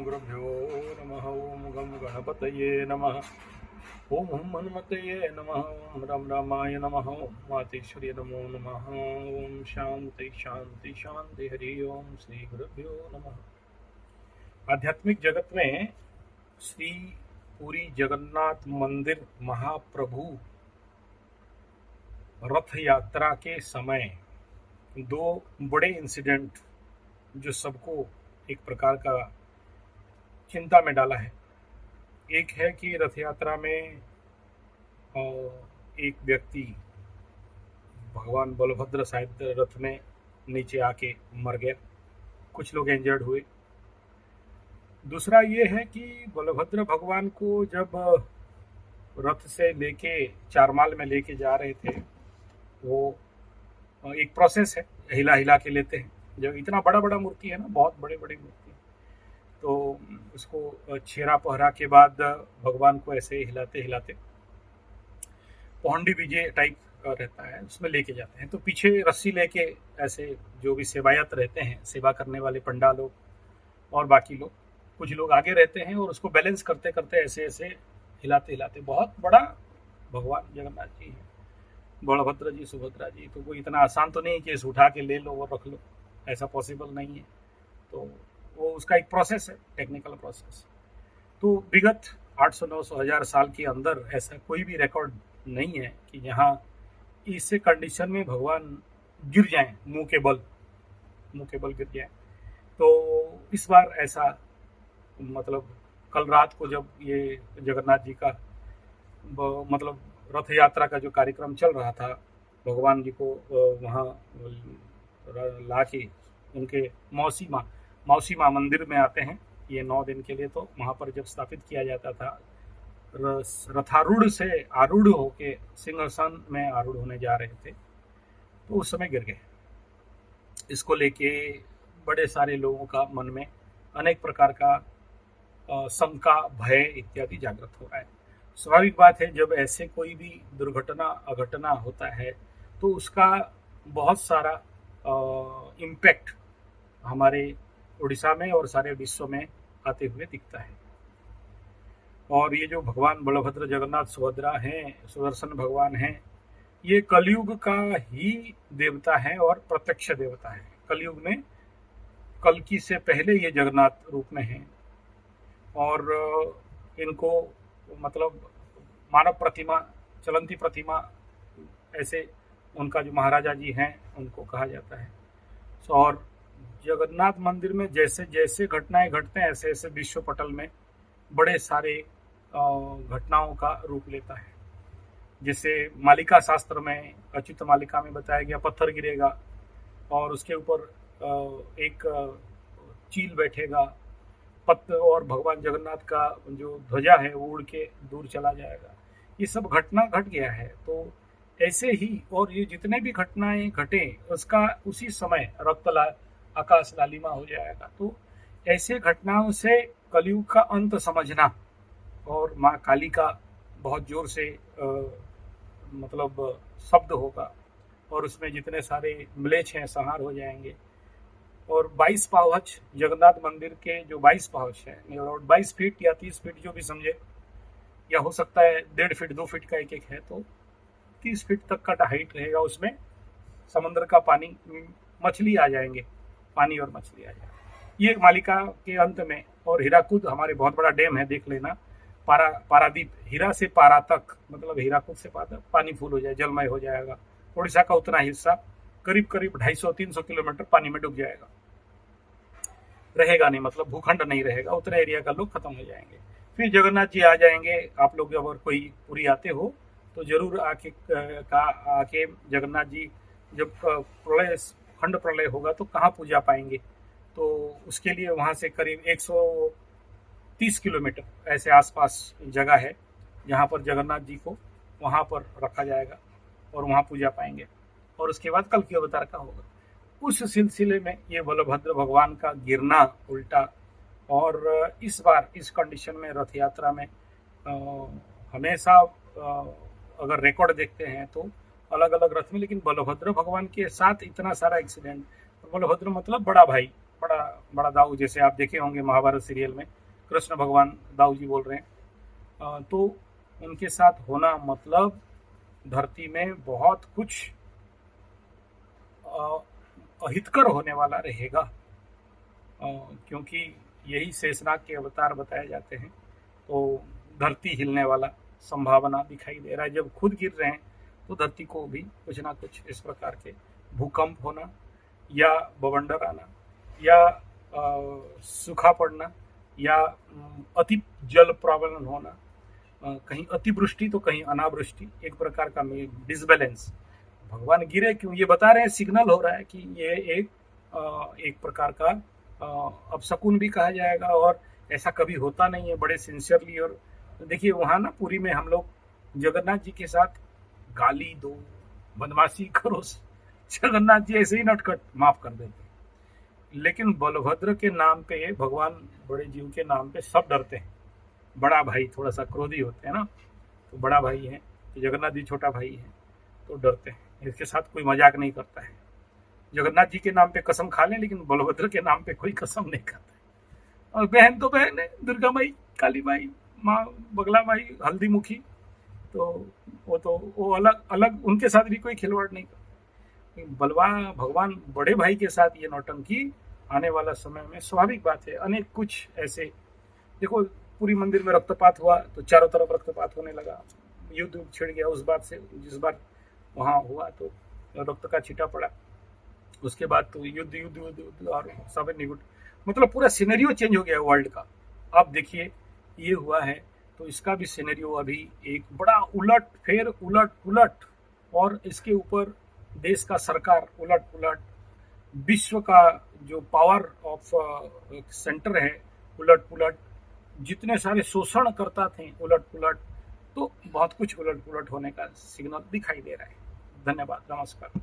गुरुभ्यो नमः। ओम गं गणपतये नमः। ओम हुं हनुमतये नमः। ओम राम रामाय नमः। ओम मातेश्वर्य नमो नमः। ओम शांति शांति शांति। हरि ओम। श्री गुरुभ्यो नमः। आध्यात्मिक जगत में श्री पुरी जगन्नाथ मंदिर महाप्रभु रथ यात्रा के समय दो बड़े इंसिडेंट जो सबको एक प्रकार का चिंता में डाला है। एक है कि रथ यात्रा में एक व्यक्ति भगवान बलभद्र शायद रथ में नीचे आके मर गया, कुछ लोग इंजर्ड हुए। दूसरा ये है कि बलभद्र भगवान को जब रथ से लेके चारमाल में लेके जा रहे थे, वो एक प्रोसेस है, हिला हिला के लेते हैं। जब इतना बड़ा बड़ा मूर्ति है ना, बहुत बड़ी बड़ी मूर्ति, तो उसको छेरा पहरा के बाद भगवान को ऐसे हिलाते हिलाते पौंडी विजय टाइप रहता है, उसमें लेके जाते हैं। तो पीछे रस्सी लेके ऐसे जो भी सेवायत रहते हैं, सेवा करने वाले पंडा लोग और बाकी लोग, कुछ लोग आगे रहते हैं और उसको बैलेंस करते करते ऐसे ऐसे हिलाते हिलाते, बहुत बड़ा भगवान जगन्नाथ जी है, बलभद्र जी सुभद्रा जी, तो वो इतना आसान तो नहीं कि इसे उठा के ले लो और रख लो, ऐसा पॉसिबल नहीं है। तो वो उसका एक प्रोसेस है, टेक्निकल प्रोसेस। तो विगत 800-900 साल के अंदर ऐसा कोई भी रिकॉर्ड नहीं है कि यहाँ इस कंडीशन में भगवान गिर जाएं, मुंह के बल गिर जाएं। तो इस बार ऐसा, मतलब कल रात को जब ये जगन्नाथ जी का मतलब रथ यात्रा का जो कार्यक्रम चल रहा था, भगवान जी को वहाँ ला के उनके मौसी माँ मंदिर में आते हैं ये 9 दिन के लिए। तो वहाँ पर जब स्थापित किया जाता था, रथारूढ़ से आरूढ़ होके सिंहासन में आरूढ़ होने जा रहे थे, तो उस समय गिर गए। इसको लेके बड़े सारे लोगों का मन में अनेक प्रकार का शंका, भय इत्यादि जागृत हो रहा है। स्वाभाविक बात है, जब ऐसे कोई भी दुर्घटना अघटना होता है तो उसका बहुत सारा इम्पैक्ट हमारे उड़ीसा में और सारे विश्व में आते हुए दिखता है। और ये जो भगवान बलभद्र जगन्नाथ सुभद्रा हैं, सुदर्शन भगवान हैं, ये कलयुग का ही देवता है और प्रत्यक्ष देवता है। कलयुग में कल्कि से पहले ये जगन्नाथ रूप में हैं और इनको मतलब मानव प्रतिमा, चलंती प्रतिमा, ऐसे उनका जो महाराजा जी हैं उनको कहा जाता है। और जगन्नाथ मंदिर में जैसे जैसे घटनाएं घटते हैं, ऐसे ऐसे विश्व पटल में बड़े सारे घटनाओं का रूप लेता है। जैसे मालिका शास्त्र में, अच्युत मालिका में बताया गया, पत्थर गिरेगा और उसके ऊपर एक चील बैठेगा, पत्थर, और भगवान जगन्नाथ का जो ध्वजा है वो उड़ के दूर चला जाएगा। ये सब घटना घट गया है। तो ऐसे ही और ये जितने भी घटनाएं घटे, उसका उसी समय रक्तला आकाश लालिमा हो जाएगा। तो ऐसे घटनाओं से कलयुग का अंत समझना, और माँ काली का बहुत जोर से मतलब शब्द होगा और उसमें जितने सारे म्लेच्छ हैं संहार हो जाएंगे। और 22 पावच जगन्नाथ मंदिर के जो 22 पावच हैं, और 22 फीट या 30 फीट जो भी समझे, या हो सकता है 1.5 फीट 2 फीट का एक है, तो 30 फीट तक का हाइट रहेगा। उसमें समुद्र का पानी, मछली आ जाएंगे, पानी और मछली आ जाएगी। ये मालिका के अंत में। और हीराकुद हमारे बहुत बड़ा डैम है, देख लेना, पारादीप, हीरा से पारा तक, मतलब हीराकुद से पारा पानी फुल हो जाए, जलमय हो जाएगा। उड़ीसा का उतना हिस्सा करीब करीब 250-300 किलोमीटर पानी में डूब जाएगा, रहेगा नहीं, मतलब भूखंड नहीं रहेगा, उतने एरिया का लोग खत्म हो जाएंगे। फिर जगन्नाथ जी आ जाएंगे। आप लोग अगर कोई पूरी आते हो तो जरूर आके जगन्नाथ जी, जब प्रलय, खंड प्रलय होगा तो कहाँ पूजा पाएंगे, तो उसके लिए वहाँ से करीब 130 किलोमीटर ऐसे आसपास जगह है जहाँ पर जगन्नाथ जी को वहाँ पर रखा जाएगा और वहाँ पूजा पाएंगे। और उसके बाद कल्कि अवतार का होगा। उस सिलसिले में ये बलभद्र भगवान का गिरना उल्टा, और इस बार इस कंडीशन में रथ यात्रा में हमेशा अगर रिकॉर्ड देखते हैं तो अलग अलग रथ में, लेकिन बलभद्र भगवान के साथ इतना सारा एक्सीडेंट। बलभद्र मतलब बड़ा भाई, बड़ा बड़ा दाऊ, जैसे आप देखे होंगे महाभारत सीरियल में कृष्ण भगवान दाऊ जी बोल रहे हैं, तो उनके साथ होना मतलब धरती में बहुत कुछ अहितकर होने वाला रहेगा, क्योंकि यही शेषनाग के अवतार बताए जाते हैं। तो धरती हिलने वाला संभावना दिखाई दे रहा है। जब खुद गिर रहे हैं तो धरती को भी कुछ ना कुछ इस प्रकार के भूकंप होना या बवंडर आना या सूखा पड़ना या अति जल प्रावलन होना, कहीं अतिवृष्टि तो कहीं अनावृष्टि, एक प्रकार का डिसबैलेंस। भगवान गिरे क्यों, ये बता रहे हैं, सिग्नल हो रहा है कि ये एक प्रकार का अपशकुन भी कहा जाएगा, और ऐसा कभी होता नहीं है, बड़े सिंसियरली। और देखिए वहाँ ना पुरी में हम लोग जगन्नाथ जी के साथ गाली दो, बदमाशी करो, जगन्नाथ जी ऐसे ही नटखट माफ कर देते, लेकिन बलभद्र के नाम पे, भगवान बड़े जीव के नाम पे सब डरते हैं। बड़ा भाई थोड़ा सा क्रोधी होते हैं ना, तो बड़ा भाई है, तो जगन्नाथ जी छोटा भाई है, तो डरते हैं, इसके साथ कोई मजाक नहीं करता है। जगन्नाथ जी के नाम पे कसम खा लें, लेकिन बलभद्र के नाम पे कोई कसम नहीं खाता है। और बहन तो बहन है, दुर्गा माई, काली माई, माँ बगला माई, हल्दी मुखी, तो वो अलग अलग, उनके साथ भी कोई खिलवाड़ नहीं करता। बलवान भगवान बड़े भाई के साथ ये नौटंकी आने वाला समय में स्वाभाविक बात है। अनेक कुछ ऐसे, देखो पूरी मंदिर में रक्तपात हुआ तो चारों तरफ रक्तपात होने लगा, युद्ध छिड़ गया उस बात से, जिस बार वहाँ हुआ तो रक्त का छींटा पड़ा, उसके बाद तो युद्ध युद्ध युद्ध और सब निगुट, मतलब पूरा सिनेरियो चेंज हो गया वर्ल्ड का। अब देखिए ये हुआ है, तो इसका भी सिनेरियो अभी एक बड़ा उलट फेर उलट पुलट, और इसके ऊपर देश का सरकार उलट पुलट, विश्व का जो पावर ऑफ सेंटर है उलट पुलट, जितने सारे शोषण करता थे उलट पुलट, तो बहुत कुछ उलट पुलट होने का सिग्नल दिखाई दे रहा है। धन्यवाद, नमस्कार।